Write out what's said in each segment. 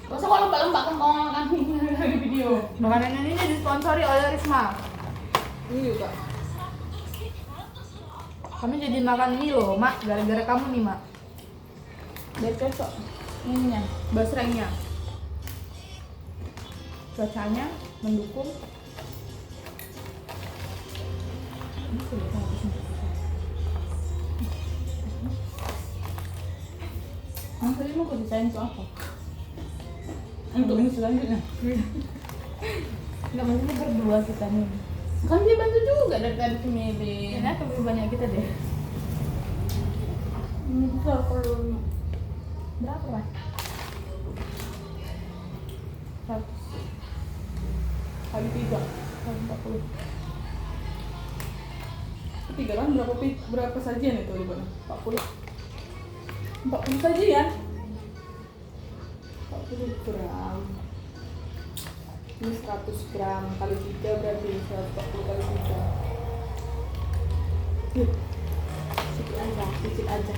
Gak usah kok lembak-lembak kan kalau makan di video. Makanan ini disponsori oleh Risma. Ini juga. Kami jadi makan mie loh, Mak. Gara-gara kamu nih, Mak. Biar cocok ininya, Basrengnya. Cuacanya mendukung. Ini sudah habis. Nanti mau aku desain untuk apa? Untuk ini selanjutnya. Enggak, maksudnya berdua kita nih. Kan dia bantu juga dari tadi ke Mebe. Ini lebih banyak kita deh. Ini besar perlunya. Berapa, Mas? 100 Kali 3. kali 40. Ketiga kan berapa sajian itu di mana? 40 sajian. 40 gram. Ini 100 gram kali 3 berarti 140 kali 3. Cicip aja.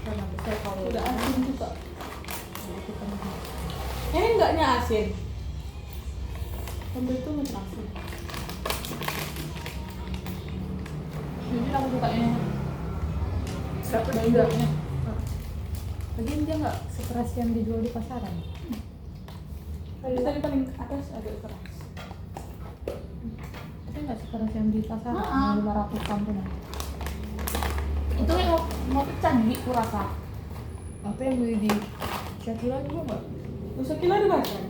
Karena besar kalau Udah asin juga. jadi kita makan. Ini enggaknya asin. Sambal itu macam asin. Jadi aku suka ini. Siapa Banjarnya. Lagian dia nggak sekeras yang dijual di pasaran. Tadi paling atas agak keras. Tapi nggak sekeras yang di pasaran. Ah. Yang 500 tuh. Itu yang mau pecah nih, aku rasa. Apa yang beli di Shakila juga nggak? Usah kira di pasar.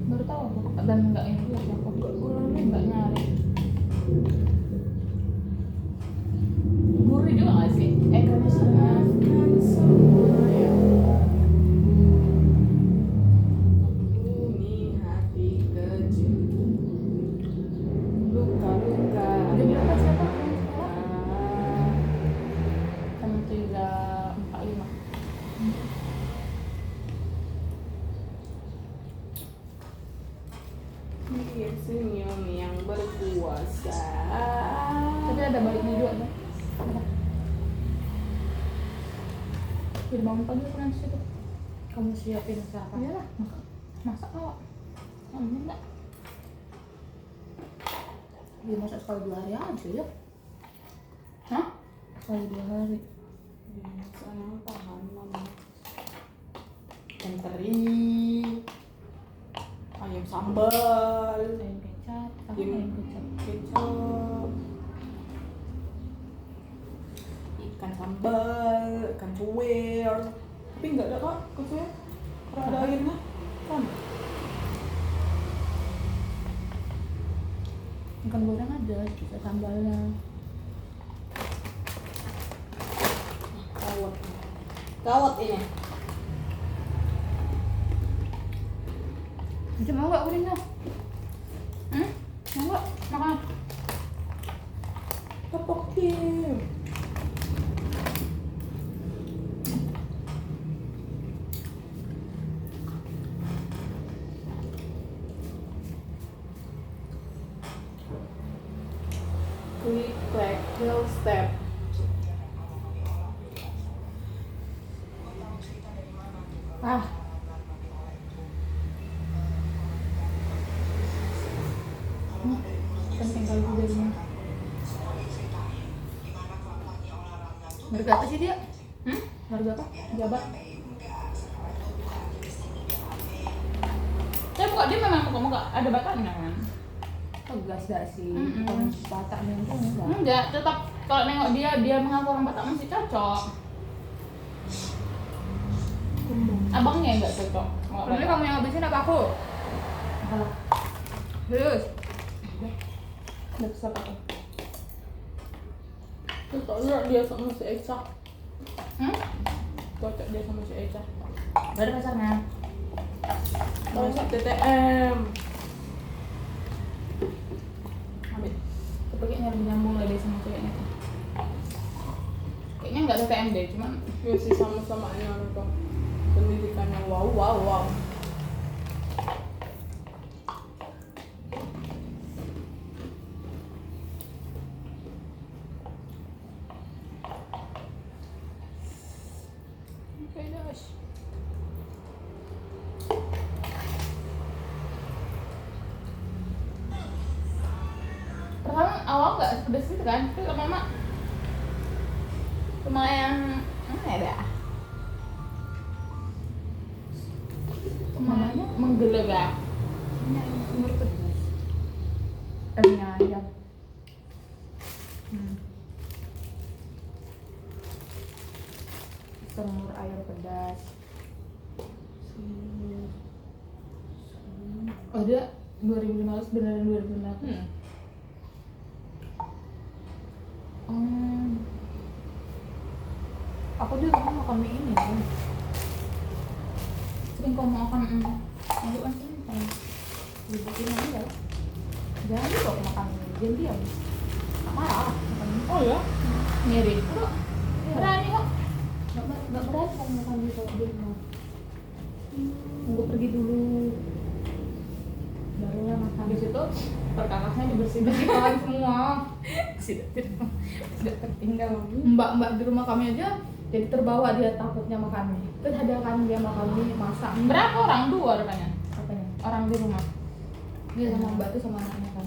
Baru tahu aku. Dan nggak ini juga sih aku. Nggak nyari. Gurih juga nggak sih? Kayaknya setengah. Bumi hati kecil, luka-luka. Ada berapa siapa? Kan 345. Dia senyum yang berkuasa. Tapi ada baliknya juga kan? Jadi bangun pagi aku nanti situ. Kamu siapin sarapan. Iyalah, masak kok. Enggak. Dia masak sekali 2 hari aja ya. Hah? Sekali 2 hari. Soalnya tahan mama. Ikan teri, ayam sambal, Ayam kecap. Aku Ayam ayam kecap. kecap, ikan sambal, ikan cuir. Tapi enggak ada kak, ikan cuir. Kalau ada airnya, kan? Ikan goreng ada, bisa sambalnya. Kawat. Kawat ini. Bisa mau nggak kuning tuh? Mau nggak makan? Tepok tim. Quick, quick, hill step. Ah. Penting kali juga ini. Harga apa sih dia? Harga apa? Jabat. Tapi kok dia memang muka ada batannya kan? Tegas gak sih? Mm-mm. Orang Batak yang tuh enggak. Enggak, tetap kalau nengok dia mengaku orang Batak masih cocok. Abangnya enggak cocok. Ini kamu yang habisin apa aku? Salah. Terus. Udah bisa apa? Terus kalau dia sama si Eca. Cocok dia sama si Eca. Dari pasarnya. Kalau si TTM. Ambil. Tapi kayaknya lebih nyambung lah dia sama ceweknya tuh. Kayaknya nggak TTM deh, cuman ya sih sama-sama ini orang tuh pendidikannya wow. Oke, guys. pedas itu kan, tapi lama-lama lumayan mana ya dah? Lumayan menggelegak. Ini ayam semur pedas. Ayam ayam. Semur ayam pedas. Oh dia 2015 beneran 2015. Aku juga kan makan mie ini kan. Sering kalau mau makan masuk kan sering kan. Dibikin aja. Jangan lupa aku makan mie, jangan diam. Tak marah makan mie. Oh ya? Mirip. Kok Iya. berani kok. Nggak berani kalau makan di rumah. Tunggu pergi dulu. Barulah makan. Habis itu perkakasnya dibersih-bersihkan semua. Tidak tertinggal lagi. Mbak-mbak di rumah kami aja jadi terbawa, dia takutnya makan mie. Kan ada kan dia makan mie masak. Berapa orang? 2 rupanya. Apanya? Orang di rumah. Dia sama mbak tuh sama anaknya kan.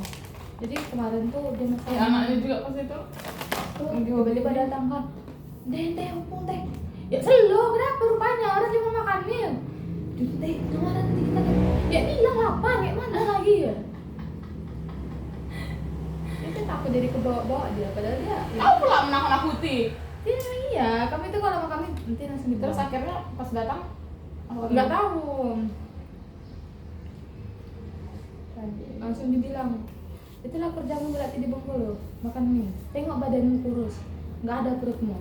Jadi kemarin tuh dia masak. Ya anaknya juga pas itu. Tuh tiba-tiba datang kan. Teh, mumpung teh. Ya selo, kenapa rupanya orang cuma makan mie. Teh, kemarin nanti kita ya bilang lapar, kayak mana lagi ya? Itu takut jadi kebawa-bawa dia, padahal dia Tahu pula menakut-nakuti. dia memang iya, kami itu kalau makan mie nanti langsung dibawa. Terus akhirnya pas datang Nggak tahu. Langsung dibilang, itulah kerjamu berarti di Bengkulu, makan mie. Tengok badanmu kurus, nggak ada perutmu.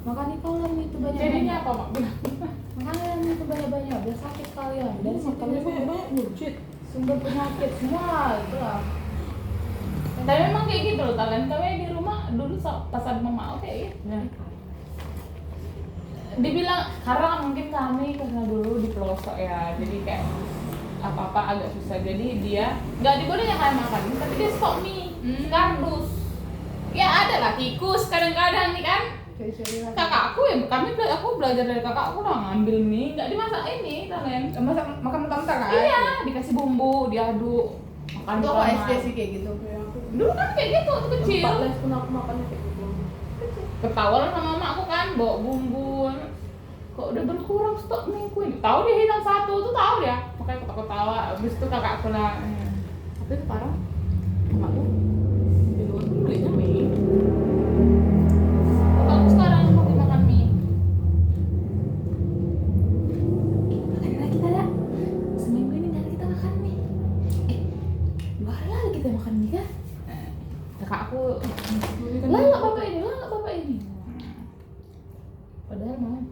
Makan kau lah mie itu banyak. jadinya apa mak? Makan mie itu banyak-banyak, biar sakit kalian. Dari situ Makannya banyak-banyak bullshit. sumber penyakit semua itulah. Tapi memang kayak gitu loh kalian. Kami di rumah dulu pas ada mama kayak gitu. Nah, Dibilang karena mungkin kami karena dulu di pelosok ya, jadi kayak apa-apa agak susah. Jadi dia nggak dibolehin kayak makan, tapi dia stok mie, kardus. Ya ada lah tikus kadang-kadang nih kan. curi-curi lagi. Kakakku ya, aku belajar dari kakakku lah ngambil mie, nggak dimasak ini kalian. Masak makan mentah-mentah kan? Iya, dikasih bumbu, diaduk, makan Itu bersama. apa SD sih kayak gitu? Dulu kan kayak gitu waktu kecil. 14 pun aku makannya kayak gitu. Ketawa lah sama mama aku kan, bawa bumbu. Kok udah berkurang stok mie ku ini? Tahu dia hilang 1 tuh tahu dia. Makanya ketawa-ketawa. Habis itu kakakku lah. Tapi sekarang emakku di luar tuh belinya mie. Kakakku sekarang mau makan mie. Karena kita ya seminggu ini nggak kita makan mie. 2 hari lalu kita makan mie kan? Kakakku Lah nggak bapak ini, lah nggak bapak ini. Padahal mau.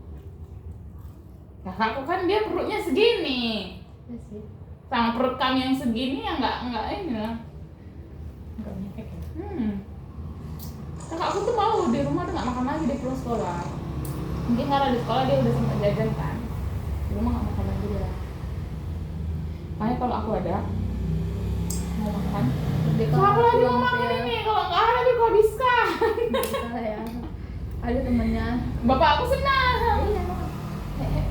kakakku kan dia perutnya segini. Ya sih. Sama perut kami yang segini ya nggak ini lah. Nggak nyekek ya. Kakakku tuh mau di rumah tuh nggak makan lagi, dia pulang sekolah. Mungkin karena di sekolah dia udah sempat jajan kan. Di rumah nggak makan lagi dia. Makanya kalau aku ada mau makan, siapa lagi mau makan ini? Kalau nggak ada dia kehabiskan. Kita ya. Ada temannya. Bapak aku senang. Iya makan.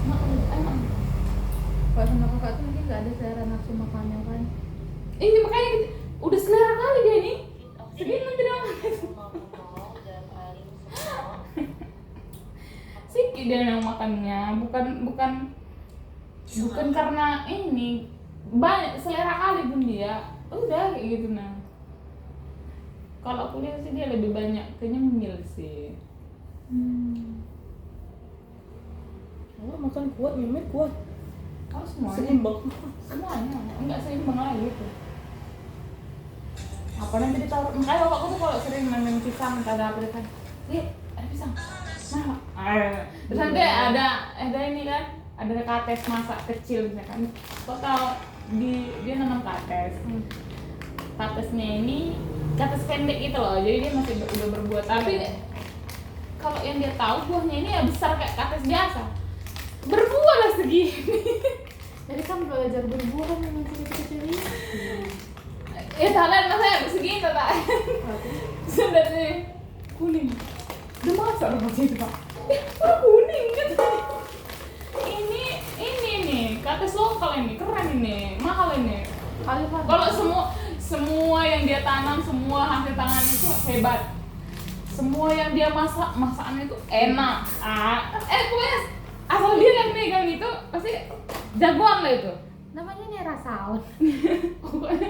Makan. Kalau sama kakak tuh mungkin nggak ada selera nafsu makannya kan. Ini makanya udah selera kali dia nih. Segini nanti dia makan. Sikit dia yang makannya, bukan karena ini banyak selera kali pun dia. Udah kayak gitu nah. Kalau aku lihat sih dia lebih banyak ke nyemil sih. Oh, makan kuat, mimit kuat. Oh semuanya. Seimbang. Semuanya enggak seimbang lah gitu. Apa nanti ditaruh, makanya bapakku tuh kalau sering main pisang ada apa kan, ada pisang, terus nanti ada ini kan, ada kates masak kecil misalkan, kok tau dia nanam kates, katesnya ini kates pendek gitu loh, jadi dia masih udah berbuah, tapi kalau yang dia tahu buahnya ini ya besar kayak kates biasa, berbuah lah segini. Jadi kan belajar berbuah kan memang kecil-kecil ini. Ya kalian masanya segini tak? Sebenarnya kuning. Udah masak orang masih itu pak. Kuning kan? Ini nih kates lokal ini keren ini, mahal ini. Kali Kalau semua yang dia tanam, semua hasil tangan itu hebat. Semua yang dia masak, masakannya itu enak. Pokoknya asal dia yang megang itu pasti jagoan lah itu. Namanya Nera Saun. Pokoknya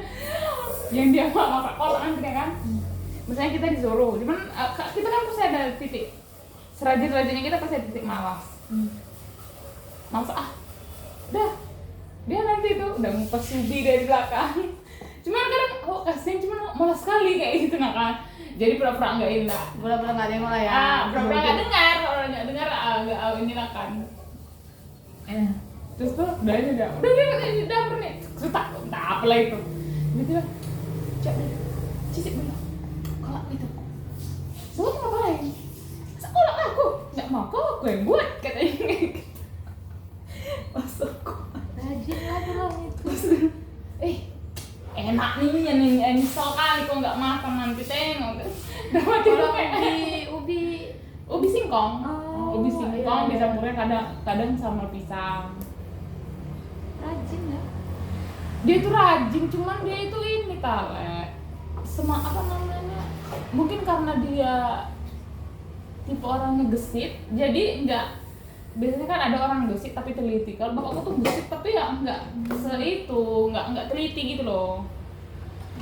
yang dia masak kolak nanti kan. Misalnya kita disuruh, cuman kita kan pasti ada titik. Serajin-rajinnya kita pasti ada titik malas. Masak udah. Dia nanti itu udah ngupas ubi dari belakang. Cuman kadang kasihan, cuman malas sekali kayak gitu kan. Jadi pura-pura enggak indah. Bola-bola nggak ada yang mulai ya. Pura-pura enggak dengar, kalau enggak dengar enggak ini kan. Terus tuh udah di dapur nih. Sutak, entah apalah itu. Gitu lah. Cicip dulu. Kolak itu. Semua ngapain? Masa kolak aku? Enggak mau kok aku yang buat katanya gitu. Masuk kok. Rajin lah orang itu. Enak nih yang nyesel kali kok nggak makan nanti tengok. Dapat itu Kalau kayak ubi singkong. Oh, Ubi singkong iya. dicampurnya kadang sama pisang. Rajin ya. Dia itu rajin, cuman dia itu ini Tale. Apa namanya? Mungkin karena dia tipe orangnya gesit, jadi nggak. Biasanya kan ada orang gesit tapi teliti. Kalau bapakku tuh gesit tapi ya nggak nggak teliti gitu loh.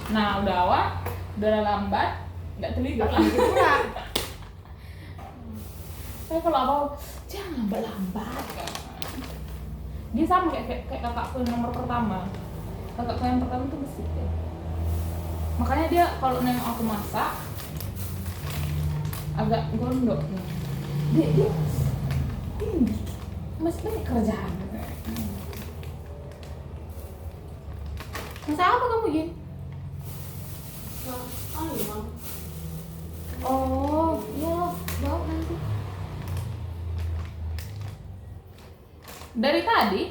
Nah udah lambat, nggak teliti lah. Saya kalau apa jangan lambat. Dia sama kayak kakakku yang nomor pertama. Kakakku yang pertama tuh gesit ya. Makanya dia kalau nengok aku masak agak gondok. Dia masih banyak kerjaan. Masak apa kamu Gin? Ayam. Oh, iya, bawa nanti. Dari tadi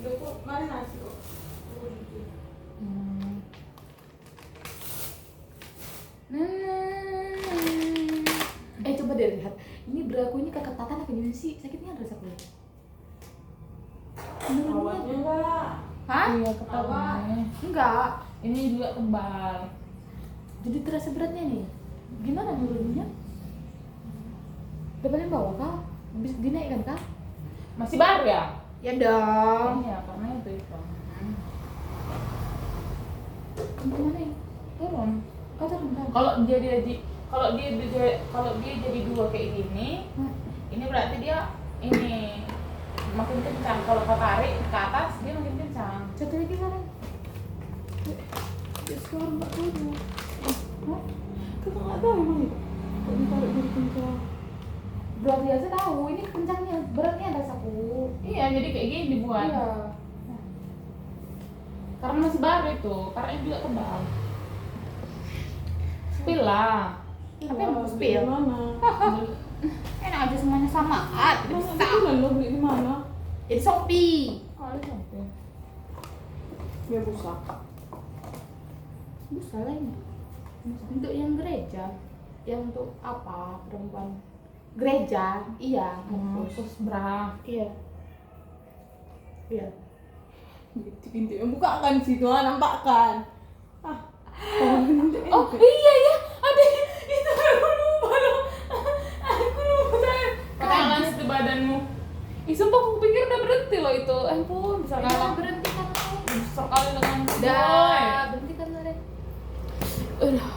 Udah kok marinasi kok. Coba deh lihat. Ini beraku ini keketatan apa gimana sih? Sakitnya ada rasa kulit. Awatnya enggak. Hah? iya ketahuannya. Enggak. Ini juga tebal. Jadi terasa beratnya nih. Gimana menurunnya? Udah paling bawah kah? Bisa dinaikkan kah? Masih baru ya? Ya dong. Iya, karena itu. Gimana ya? Turun. Kau turun kan? Kalau dia jadi dua kayak gini, ini berarti dia ini makin kencang. Kalau kau tarik ke atas, dia makin kencang. Satu lagi mana? Ya sekarang nggak tahu. Hah? Kita nggak tahu emang ya. Kok ditarik dari kencang. Belum biasa tahu. Ini kencangnya, beratnya ada saku. Iya, jadi kayak gini dibuat. Iya. Karena masih baru itu, karena juga tebal. Spill lah. Apa yang mau spill? Mana? Enak aja semuanya sama. Masa bulan lo beli di mana? Di Shopee. Oh, ada sampai. Ya busa. Busa lah ini. Untuk yang gereja. Yang untuk apa? Perempuan gereja. Iya. Terus bra. Iya. Iya. Pintu yang buka kan situ, nampak kan? Oh iya ya, ada itu aku lupa loh. Aku lupa. Kekalan itu badanmu. Ih sumpah aku pikir udah berhenti loh itu. Ampun bisa kalah. Berhenti kan? Besar kali dengan Udah, berhenti kan Lore. Udah.